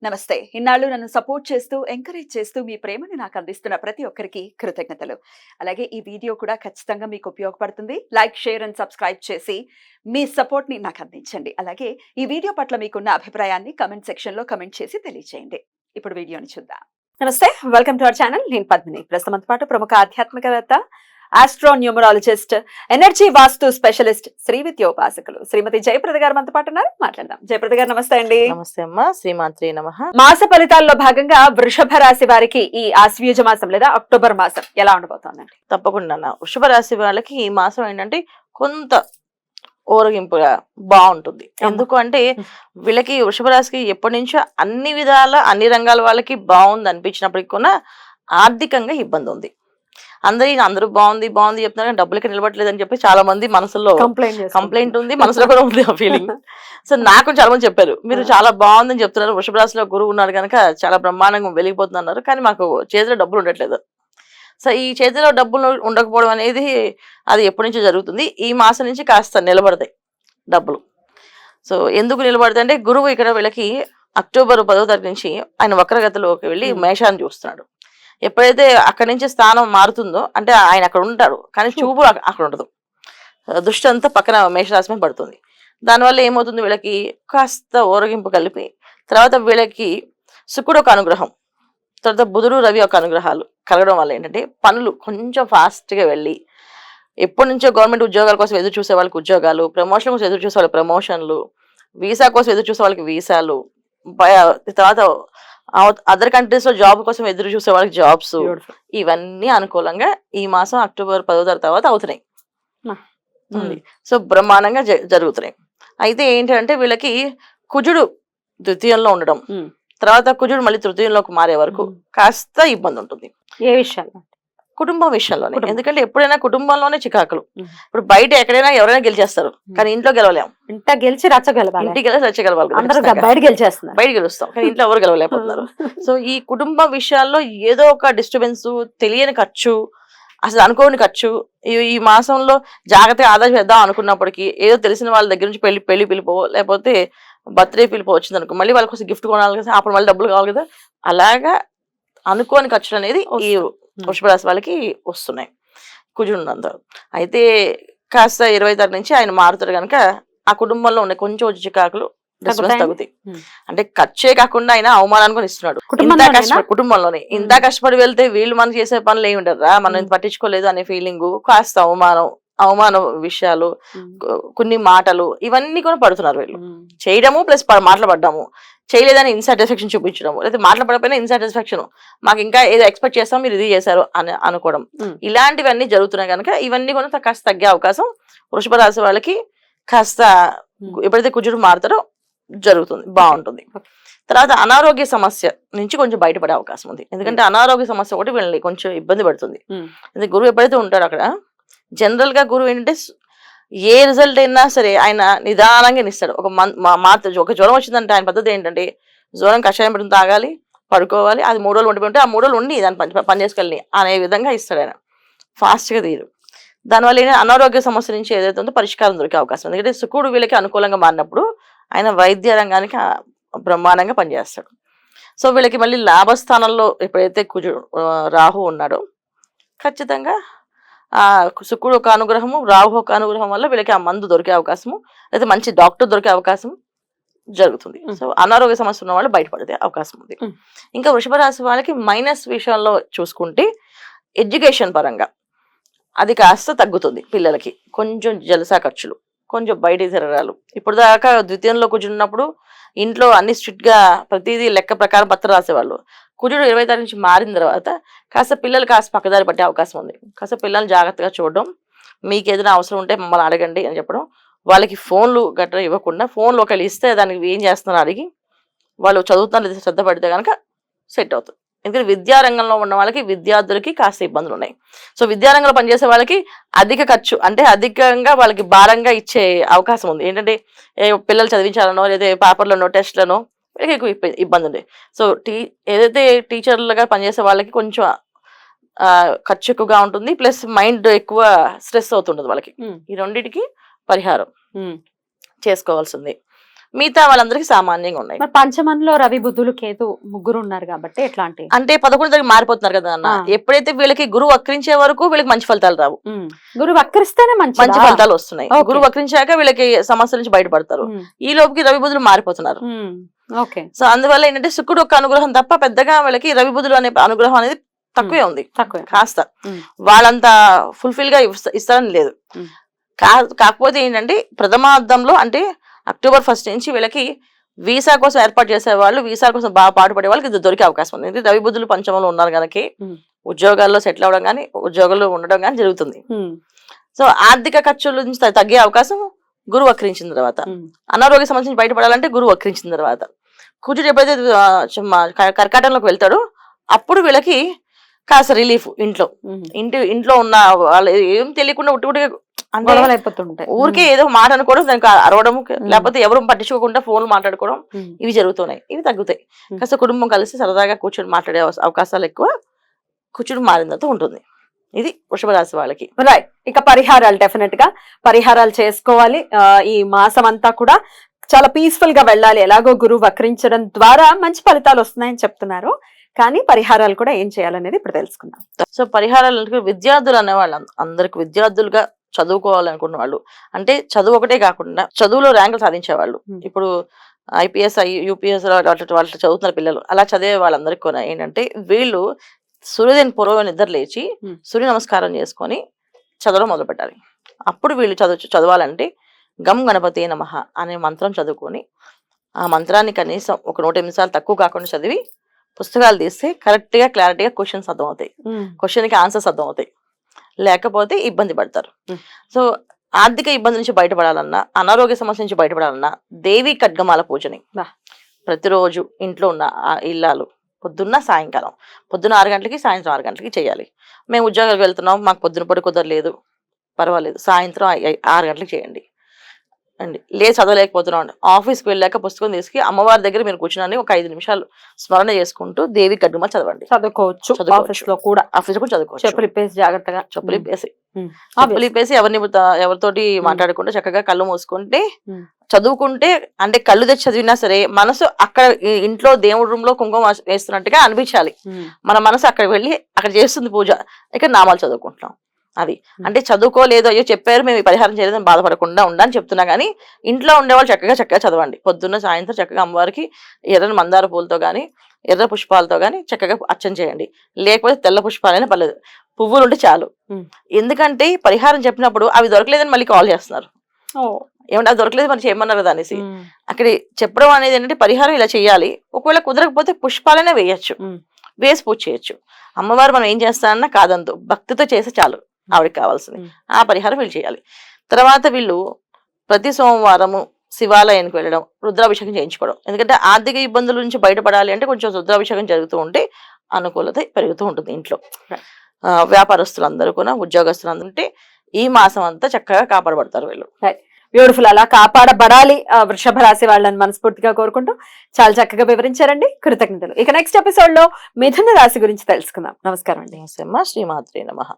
నమస్తే. ఇన్నాళ్ళు నన్ను సపోర్ట్ చేస్తూ, ఎంకరేజ్ చేస్తూ మీ ప్రేమని నాకు అందిస్తున్న ప్రతి ఒక్కరికి కృతజ్ఞతలు. అలాగే ఈ వీడియో కూడా ఖచ్చితంగా మీకు ఉపయోగపడుతుంది. లైక్, షేర్ అండ్ సబ్స్క్రైబ్ చేసి మీ సపోర్ట్‌ని నాకు అందించండి. అలాగే ఈ వీడియో పట్ల మీకున్న అభిప్రాయాన్ని కామెంట్ సెక్షన్‌లో కామెంట్ చేసి తెలియజేయండి. ఇప్పుడు వీడియోని చూద్దాం. నమస్తే. Welcome to our channel. నేను పద్మిని. ప్రస్తుతం మనతో పాటు ప్రముఖ ఆధ్యాత్మికవేత్త, ఆస్ట్రో న్యూమరాలజిస్ట్, ఎనర్జీ వాస్తు స్పెషలిస్ట్, శ్రీ విద్యోపాసకులు శ్రీమతి జయప్రద గారు మనతో పాటు ఉన్నారు. మాట్లాడదాం. జయప్రద గారు నమస్తే అండి. నమస్తే అమ్మా. శ్రీమాత్రే నమః. మాస ఫలితాల్లో భాగంగా వృషభ రాశి వారికి ఈ ఆశ్వయుజ మాసం లేదా అక్టోబర్ మాసం ఎలా ఉండబోతోందండి? తప్పకుండా వృషభ రాశి వాళ్ళకి ఈ మాసం ఏంటంటే కొంత ఓరగింపుగా బాగుంటుంది. ఎందుకు అంటే వీళ్ళకి వృషభ రాశికి ఎప్పటి నుంచో అన్ని విధాల అన్ని రంగాల వాళ్ళకి బాగుంది అనిపించినప్పటికీ కూడా ఆర్థికంగా ఇబ్బంది ఉంది. అందరూ బాగుంది బాగుంది చెప్తున్నారు కానీ డబ్బులకి నిలబడలేదు అని చెప్పి చాలా మంది మనసులో కంప్లైంట్ ఉంది, మనసులో కూడా ఉంది ఆ ఫీలింగ్. సో నాకు చాలా మంది చెప్పారు, మీరు చాలా బాగుందని చెప్తున్నారు, వృషభ రాశిలో గురువు ఉన్నారు కనుక చాలా బ్రహ్మాండంగా వెలిగిపోతున్నారు, కానీ మాకు చేతిలో డబ్బులు ఉండట్లేదు. సో ఈ చేతిలో డబ్బులు ఉండకపోవడం అనేది అది ఎప్పటి నుంచో జరుగుతుంది. ఈ మాసం నుంచి కాస్త నిలబడతాయి డబ్బులు. సో ఎందుకు నిలబడతాయి అంటే గురువు ఇక్కడ వీళ్ళకి అక్టోబర్ 10వ తారీఖు నుంచి ఆయన వక్రగతిలోకి వెళ్ళి మేషాన్ని చూస్తున్నాడు. ఎప్పుడైతే అక్కడి నుంచి స్థానం మారుతుందో అంటే ఆయన అక్కడ ఉంటాడు కానీ చూపు అక్కడ ఉండదు, దృష్టి అంతా పక్కన మేషరాశి మీద పడుతుంది. దానివల్ల ఏమవుతుంది, వీళ్ళకి కాస్త ఓరగింపు కలిపి తర్వాత వీళ్ళకి శుక్రుడు ఒక అనుగ్రహం, తర్వాత బుధుడు రవి ఒక అనుగ్రహాలు కలగడం వల్ల ఏంటంటే పనులు కొంచెం ఫాస్ట్గా వెళ్ళి ఎప్పటి నుంచో గవర్నమెంట్ ఉద్యోగాల కోసం ఎదురు చూసే వాళ్ళకి ఉద్యోగాలు, ప్రమోషన్ కోసం ఎదురు చూసే వాళ్ళకి ప్రమోషన్లు, వీసా కోసం ఎదురు చూసే వాళ్ళకి వీసాలు, తర్వాత అదర్ కంట్రీస్ లో జాబ్ కోసం ఎదురు చూసే వాళ్ళకి జాబ్స్, ఇవన్నీ అనుకూలంగా ఈ మాసం అక్టోబర్ 10వ తారీఖు తర్వాత అవుతున్నాయి. సో బ్రహ్మాండంగా జరుగుతున్నాయి. అయితే ఏంటంటే వీళ్ళకి కుజుడు ద్వితీయంలో ఉండడం, తర్వాత కుజుడు మళ్ళీ తృతీయంలోకి మారే వరకు కాస్త ఇబ్బంది ఉంటుంది. ఏ విషయాల్లో? కుటుంబం విషయంలోనే. ఎందుకంటే ఎప్పుడైనా కుటుంబంలోనే చికాకులు. ఇప్పుడు బయట ఎక్కడైనా ఎవరైనా గెలిచేస్తారు కానీ ఇంట్లో గెలవలేము. ఇంటికి గెలిచి రచ్చగలవాలి, ఇంటికి గెలిచి రచ్చగలవాలి, బయట గెలుస్తాం కానీ ఇంట్లో ఎవరు గెలవలేకపోతున్నారు. సో ఈ కుటుంబ విషయాల్లో ఏదో ఒక డిస్టర్బెన్స్, తెలియని ఖర్చు, అసలు అనుకోని ఖర్చు ఈ మాసంలో జాగ్రత్తగా ఆదా చేద్దాం అనుకున్నప్పటికీ ఏదో తెలిసిన వాళ్ళ దగ్గర నుంచి పెళ్లి పిలిపో లేకపోతే బర్త్డే పిలిపో వచ్చింది అనుకో, మళ్ళీ వాళ్ళ కోసం గిఫ్ట్ కొనాలి కదా, అప్పుడు మళ్ళీ డబ్బులు కావాలి కదా, అలాగా అనుకోని ఖర్చులు అనేది ఈ వృషభ రాశి వాళ్ళకి వస్తున్నాయి కుజుడు. అయితే కాస్త 20వ తారీఖు నుంచి ఆయన మారుతారు కనుక ఆ కుటుంబంలో ఉండే కొంచెం చికాకులు తగ్గుతాయి. అంటే ఖర్చే కాకుండా ఆయన అవమానాన్ని కూడా ఇస్తున్నాడు కుటుంబంలోనే. ఇంత కష్టపడి వెళ్తే వీళ్ళు మనం చేసే పనులు ఏమి ఉండరా, మనం పట్టించుకోలేదు అనే ఫీలింగ్, కాస్త అవమాన విషయాలు, కొన్ని మాటలు, ఇవన్నీ కూడా పడుతున్నారు వీళ్ళు. చేయడము ప్లస్ మాట్లాడము, చేయలేదని ఇన్సాటిస్ఫాక్షన్ చూపించడము, లేదా మాట్లాడకపోయినా ఇన్సాటిస్ఫాక్షన్, మాకు ఇంకా ఏదో ఎక్స్పెక్ట్ చేస్తాం మీరు ఇది చేశారు అని అనుకోవడం, ఇలాంటివన్నీ జరుగుతున్నాయి కనుక ఇవన్నీ కూడా కాస్త తగ్గే అవకాశం వృషభ రాశి వాళ్ళకి కాస్త ఎప్పుడైతే కుజుడు మారుతారో జరుగుతుంది, బాగుంటుంది. తర్వాత అనారోగ్య సమస్య నుంచి కొంచెం బయటపడే అవకాశం ఉంది. ఎందుకంటే అనారోగ్య సమస్య ఒకటి వీళ్ళని కొంచెం ఇబ్బంది పడుతుంది. అంటే గురువు ఎప్పుడైతే ఉంటారో అక్కడ జనరల్ గా గురువు ఏంటంటే ఏ రిజల్ట్ అయినా సరే ఆయన నిదానంగా ఇస్తాడు. ఒక జ్వరం వచ్చిందంటే ఆయన పద్ధతి ఏంటంటే జ్వరం కషాయం పెట్టుకుని తాగాలి, పడుకోవాలి, అది 3 రోజులు ఉండిపోతే ఆ 3 రోజులు ఉండి దాన్ని పని చేసుకెళ్ళి అనే విధంగా ఇస్తాడు ఆయన, ఫాస్ట్గా తీరు. దానివల్ల ఏంటంటే అనారోగ్య సమస్య నుంచి ఏదైతే ఉందో పరిష్కారం దొరికే అవకాశం. ఎందుకంటే శుక్రుడు వీళ్ళకి అనుకూలంగా మారినప్పుడు ఆయన వైద్య రంగానికి బ్రహ్మాండంగా పనిచేస్తాడు. సో వీళ్ళకి మళ్ళీ లాభస్థానంలో ఎప్పుడైతే రాహు ఉన్నాడో ఖచ్చితంగా ఆ శుక్రుడు ఒక అనుగ్రహము, రాహు ఒక అనుగ్రహం వల్ల వీళ్ళకి ఆ మందు దొరికే అవకాశము, లేదా మంచి డాక్టర్ దొరికే అవకాశం జరుగుతుంది. సో అనారోగ్య సమస్య ఉన్న వాళ్ళు బయటపడే అవకాశం ఉంది. ఇంకా వృషభ రాశి వాళ్ళకి మైనస్ విషయాల్లో చూసుకుంటే ఎడ్యుకేషన్ పరంగా అది కాస్త తగ్గుతుంది. పిల్లలకి కొంచెం జలసా ఖర్చులు, కొంచెం బయట తిరగాలు. ఇప్పుడు దాకా ద్వితీయంలో కూర్చున్నప్పుడు ఇంట్లో అన్ని స్ట్రిక్ట్ గా ప్రతిదీ లెక్క ప్రకారం పత్రం రాసేవాళ్ళు. కుజుడు 20వ తారీఖు నుంచి మారిన తర్వాత కాస్త పిల్లలు కాస్త పక్కదారి పట్టే అవకాశం ఉంది. కాస్త పిల్లల్ని జాగ్రత్తగా చూడడం, మీకు ఏదైనా అవసరం ఉంటే మమ్మల్ని అడగండి అని చెప్పడం, వాళ్ళకి ఫోన్లు గట్రా ఇవ్వకుండా, ఫోన్లు ఒకళ్ళు ఇస్తే దానికి ఏం చేస్తున్నారు అడిగి వాళ్ళు చదువుతున్నారు శ్రద్ధ పడితే కనుక సెట్ అవుతుంది. ఎందుకంటే విద్యారంగంలో ఉన్న వాళ్ళకి విద్యార్థులకి కాస్త ఇబ్బందులు ఉన్నాయి. సో విద్యారంగంలో పనిచేసే వాళ్ళకి అధిక ఖర్చు, అంటే అధికంగా వాళ్ళకి భారంగా ఇచ్చే అవకాశం ఉంది. ఏంటంటే పిల్లలు చదివించాలనో లేదా పేపర్లనో టెస్ట్లనో వీళ్ళకి ఎక్కువ ఇబ్బంది ఉంది. సో ఏదైతే టీచర్లుగా పనిచేసే వాళ్ళకి కొంచెం ఖర్చు ఎక్కువగా ఉంటుంది, ప్లస్ మైండ్ ఎక్కువ స్ట్రెస్ అవుతుంటుంది వాళ్ళకి. ఈ రెండింటికి పరిహారం చేసుకోవాల్సింది. మిగతా వాళ్ళందరికీ సామాన్యంగా ఉన్నాయి. మరి పంచమంలో రవి బుధులు కేతు ముగ్గురు ఉన్నారు కాబట్టి ఎట్లాంటి అంటే 11 దగ్గర మారిపోతున్నారు కదా అన్న. ఎప్పుడైతే వీళ్ళకి గురువు వక్రించే వరకు వీళ్ళకి మంచి ఫలితాలు రావు. గురువు వక్రిస్తేనే మంచి ఫలితాలు వస్తున్నాయి. గురువు వక్రించాక వీళ్ళకి సమస్యల నుంచి బయటపడతారు. ఈ లోపుకి రవి బుధులు మారిపోతున్నారు. సో అందువల్ల ఏంటంటే శుక్రుడు ఒక అనుగ్రహం తప్ప పెద్దగా వీళ్ళకి రవి బుధులు అనే అనుగ్రహం అనేది తక్కువే ఉంది. కాస్త వాళ్ళంతా ఫుల్ఫిల్ గా ఇస్తారని లేదు. కాకపోతే ఏంటంటే ప్రథమార్థంలో అంటే అక్టోబర్ 1 నుంచి వీళ్ళకి వీసా కోసం ఏర్పాటు చేసే వాళ్ళు, వీసా కోసం బాగా పాటుపడే వాళ్ళకి ఇది దొరికే అవకాశం ఉంది. ఎందుకంటే రవి బుధులు పంచమంలో ఉన్నారు కనుక ఉద్యోగాల్లో సెటిల్ అవ్వడం కానీ ఉద్యోగాల్లో ఉండడం కానీ జరుగుతుంది. సో ఆర్థిక ఖర్చుల నుంచి తగ్గే అవకాశం గురువు వక్రించిన తర్వాత. అనారోగ్య సమస్య నుంచి బయటపడాలంటే గురువు వక్రించిన తర్వాత. కుజుడు ఎప్పుడైతే కర్కాటంలోకి వెళ్తాడో అప్పుడు వీళ్ళకి కాస్త రిలీఫ్. ఇంట్లో ఉన్న వాళ్ళు ఏం తెలియకుండా అయిపోతుంటాయి. ఊరికే ఏదో మాట అనుకోవడం, దానికి అరవడం, లేకపోతే ఎవరు పట్టించుకోకుండా ఫోన్లు మాట్లాడుకోవడం, ఇవి జరుగుతున్నాయి. ఇవి తగ్గుతాయి. కాస్త కుటుంబం కలిసి సరదాగా కూర్చొని మాట్లాడే అవకాశాలు ఎక్కువ కుజుడు మారినంత ఉంటుంది. ఇది వృషభ రాశి వాళ్ళకి. రైట్. ఇక పరిహారాలు డెఫినెట్ గా పరిహారాలు చేసుకోవాలి. ఈ మాసం అంతా కూడా చాలా పీస్ఫుల్ గా వెళ్ళాలి. ఎలాగో గురువు వక్రించడం ద్వారా మంచి ఫలితాలు వస్తున్నాయని చెప్తున్నారు. కానీ పరిహారాలు కూడా ఏం చేయాలనేది ఇప్పుడు తెలుసుకుందాం. సో పరిహారాలు విద్యార్థులు అనేవాళ్ళు అందరికి విద్యార్థులుగా చదువుకోవాలనుకున్న వాళ్ళు, అంటే చదువు ఒకటే కాకుండా చదువులో ర్యాంకులు సాధించేవాళ్ళు, ఇప్పుడు IPS UPS వాళ్ళు చదువుతున్న పిల్లలు, అలా చదివే వాళ్ళందరికీ కూడా ఏంటంటే వీళ్ళు సూర్యోదయం పూర్వం నిద్ర లేచి సూర్య నమస్కారం చేసుకొని చదవడం మొదలు పెట్టాలి. అప్పుడు వీళ్ళు చదవాలంటే గం గణపతి నమః అనే మంత్రం చదువుకొని ఆ మంత్రాన్ని కనీసం ఒక 100 నిమిషాలు తక్కువ కాకుండా చదివి పుస్తకాలు తీస్తే కరెక్ట్ గా క్లారిటీగా క్వశ్చన్స్ అర్థమవుతాయి, క్వశ్చన్కి ఆన్సర్స్ అర్థమవుతాయి. లేకపోతే ఇబ్బంది పడతారు. సో ఆర్థిక ఇబ్బంది నుంచి బయటపడాలన్నా, అనారోగ్య సమస్య నుంచి బయటపడాలన్నా దేవి ఖడ్గమాల పూజని ప్రతిరోజు ఇంట్లో ఉన్న ఇల్లాలు పొద్దున్న సాయంకాలం, పొద్దున్న 6 గంటలకి సాయంత్రం 6 గంటలకి చేయాలి. మేము ఉద్యోగాలకు వెళ్తున్నాం, మాకు పొద్దున పొడి కుదరలేదు, పర్వాలేదు, సాయంత్రం 6 గంటలకు చేయండి అండి. చదవలేకపోతున్నాం అండి, ఆఫీస్కి వెళ్ళాక పుస్తకం తీసుకు అమ్మవారి దగ్గర మీరు కూర్చుని ఒక 5 నిమిషాలు స్మరణ చేసుకుంటూ దేవి ఖడ్గమాల చదవండి. చదువుకోవచ్చు. ఆఫీస్ లో కూడా చదువుకోవచ్చు. జాగ్రత్తగా చెప్పులిపేసి ఎవరితోటి మాట్లాడకుండా చక్కగా కళ్ళు మూసుకుంటే చదువుకుంటే, అంటే కళ్ళు తెచ్చి చదివినా సరే మనసు అక్కడ ఇంట్లో దేవుడి రూమ్ లో కుంకుమ వేస్తున్నట్టుగా అనిపించాలి. మన మనసు అక్కడ వెళ్ళి అక్కడ చేస్తుంది పూజ, ఇక్కడ నామాలు చదువుకుంటున్నాం. అది అంటే చదువుకోలేదు, అయ్యో చెప్పారు మేము ఈ పరిహారం చేయలేదని బాధపడకుండా ఉండని చెప్తున్నా. కానీ ఇంట్లో ఉండేవాళ్ళు చక్కగా చదవండి. పొద్దున్న సాయంత్రం చక్కగా అమ్మవారికి ఎర్రని మందార పూలతో కానీ ఎర్ర పుష్పాలతో కానీ చక్కగా అర్చన చేయండి. లేకపోతే తెల్ల పుష్పాలైనా పర్లేదు, పువ్వులు ఉంటే చాలు. ఎందుకంటే పరిహారం చెప్పినప్పుడు అవి దొరకలేదని మళ్ళీ కాల్ చేస్తున్నారు, ఏమంటే అది దొరకలేదు మరి చేయమన్నారు కదా అనేసి. అక్కడ చెప్పడం అనేది ఏంటంటే పరిహారం ఇలా చేయాలి. ఒకవేళ కుదరకపోతే పుష్పాలనే వేయచ్చు, వేసి పూజ చేయొచ్చు. అమ్మవారు మనం ఏం చేస్తానన్నా కాదంతో భక్తితో చేస్తే చాలు, ఆవిడకి కావాల్సింది ఆ పరిహారం వీళ్ళు చేయాలి. తర్వాత వీళ్ళు ప్రతి సోమవారము శివాలయానికి వెళ్ళడం, రుద్రాభిషేకం చేయించుకోవడం. ఎందుకంటే ఆర్థిక ఇబ్బందుల నుంచి బయటపడాలి అంటే కొంచెం రుద్రాభిషేకం జరుగుతూ ఉంటే అనుకూలత పెరుగుతూ ఉంటుంది ఇంట్లో. వ్యాపారస్తులందరూ కూడా, ఉద్యోగస్తులందరూ ఉంటే ఈ మాసం అంతా చక్కగా కాపాడబడతారు వీళ్ళు. బ్యూటిఫుల్. అలా కాపాడబడాలి వృషభ రాశి వాళ్ళని మనస్ఫూర్తిగా కోరుకుంటూ చాలా చక్కగా వివరించారండి. కృతజ్ఞతలు. ఇక నెక్స్ట్ ఎపిసోడ్ లో మిథున రాశి గురించి తెలుసుకుందాం. నమస్కారం అండి. శ్రీమాత్రే నమః.